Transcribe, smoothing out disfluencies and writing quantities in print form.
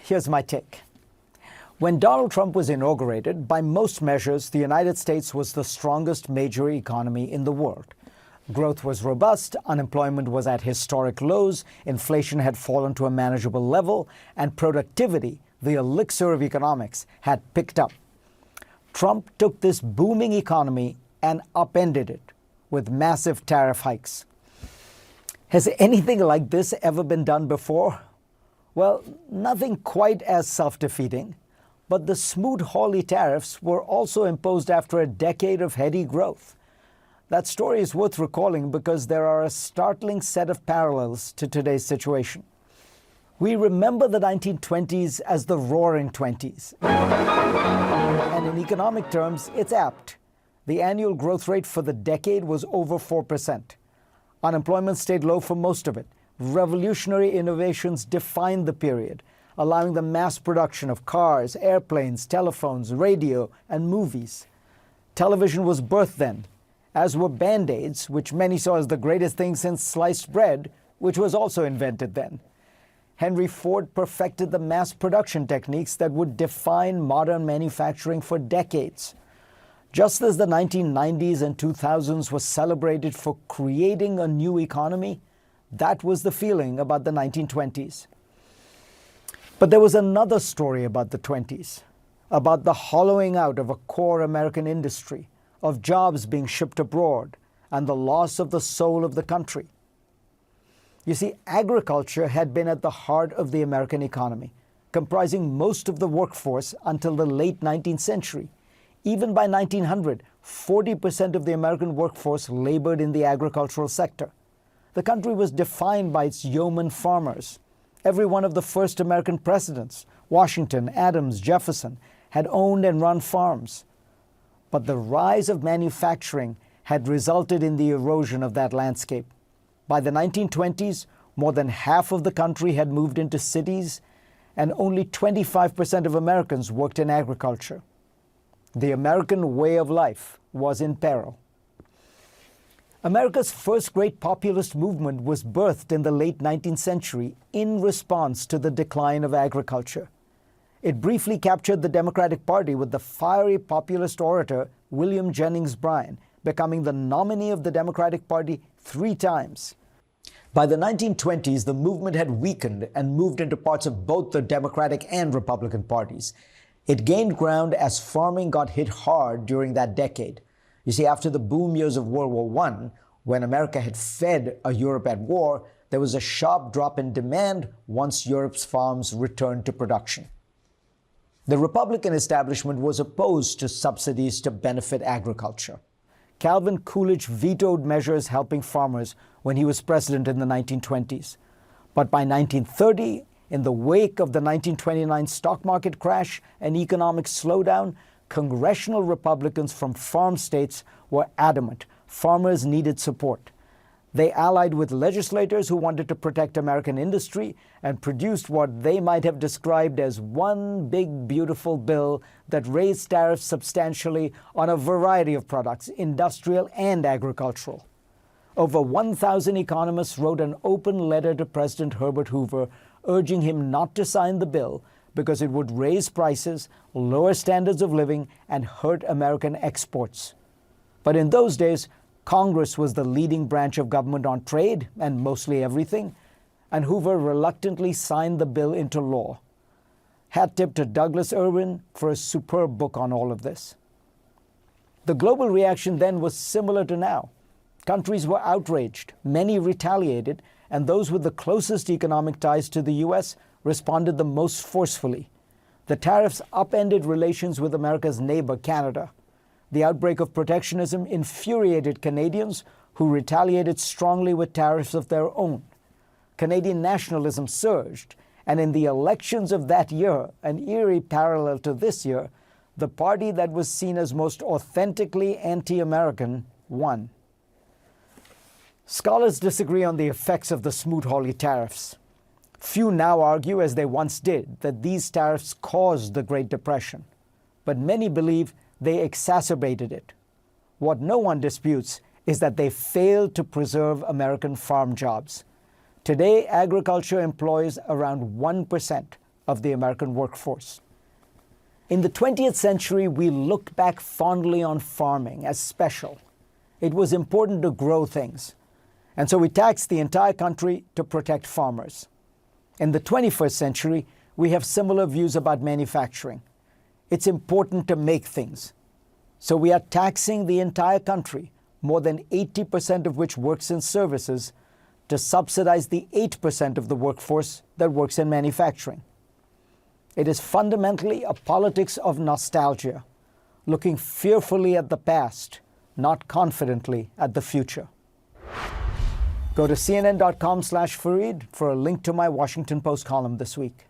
Here's my take. When Donald Trump was inaugurated, by most measures, the United States was the strongest major economy in the world. Growth was robust, unemployment was at historic lows, inflation had fallen to a manageable level, and productivity, the elixir of economics, had picked up. Trump took this booming economy and upended it with massive tariff hikes. Has anything like this ever been done before? Well, nothing quite as self-defeating, but the Smoot-Hawley tariffs were also imposed after a decade of heady growth. That story is worth recalling because there are a startling set of parallels to today's situation. We remember the 1920s as the Roaring Twenties. And in economic terms, it's apt. The annual growth rate for the decade was over 4%. Unemployment stayed low for most of it. Revolutionary innovations defined the period, allowing the mass production of cars, airplanes, telephones, radio, and movies. Television was birthed then, as were Band-Aids, which many saw as the greatest thing since sliced bread, which was also invented then. Henry Ford perfected the mass production techniques that would define modern manufacturing for decades. Just as the 1990s and 2000s were celebrated for creating a new economy, that was the feeling about the 1920s. But there was another story about the 20s, about the hollowing out of a core American industry, of jobs being shipped abroad, and the loss of the soul of the country. You see, agriculture had been at the heart of the American economy, comprising most of the workforce until the late 19th century. Even by 1900, 40% of the American workforce labored in the agricultural sector. The country was defined by its yeoman farmers. Every one of the first American presidents, Washington, Adams, Jefferson, had owned and run farms. But the rise of manufacturing had resulted in the erosion of that landscape. By the 1920s, more than half of the country had moved into cities, and only 25% of Americans worked in agriculture. The American way of life was in peril. America's first great populist movement was birthed in the late 19th century in response to the decline of agriculture. It briefly captured the Democratic Party with the fiery populist orator William Jennings Bryan becoming the nominee of the Democratic Party 3 times. By the 1920s, the movement had weakened and moved into parts of both the Democratic and Republican parties. It gained ground as farming got hit hard during that decade. You see, after the boom years of World War I, when America had fed a Europe at war, there was a sharp drop in demand once Europe's farms returned to production. The Republican establishment was opposed to subsidies to benefit agriculture. Calvin Coolidge vetoed measures helping farmers when he was president in the 1920s. But by 1930, in the wake of the 1929 stock market crash and economic slowdown, congressional Republicans from farm states were adamant farmers needed support. They allied with legislators who wanted to protect American industry and produced what they might have described as one big, beautiful bill that raised tariffs substantially on a variety of products, industrial and agricultural. Over 1,000 economists wrote an open letter to President Herbert Hoover urging him not to sign the bill because it would raise prices, lower standards of living, and hurt American exports. But in those days, Congress was the leading branch of government on trade and mostly everything, and Hoover reluctantly signed the bill into law. Hat tip to Douglas Irwin for a superb book on all of this. The global reaction then was similar to now. Countries were outraged, many retaliated, and those with the closest economic ties to the U.S. responded the most forcefully. The tariffs upended relations with America's neighbor, Canada. The outbreak of protectionism infuriated Canadians who retaliated strongly with tariffs of their own. Canadian nationalism surged, and in the elections of that year, an eerie parallel to this year, the party that was seen as most authentically anti-American won. Scholars disagree on the effects of the Smoot-Hawley tariffs. Few now argue, as they once did, that these tariffs caused the Great Depression, but many believe they exacerbated it. What no one disputes is that they failed to preserve American farm jobs. Today, agriculture employs around 1%, of the American workforce. In the 20th century, we looked back fondly on farming as special. It was important to grow things, and so we taxed the entire country to protect farmers. In the 21st century, we have similar views about manufacturing. It's important to make things. So we are taxing the entire country, more than 80% of which works in services, to subsidize the 8% of the workforce that works in manufacturing. It is fundamentally a politics of nostalgia, looking fearfully at the past, not confidently at the future. Go to cnn.com/Fareed for a link to my Washington Post column this week.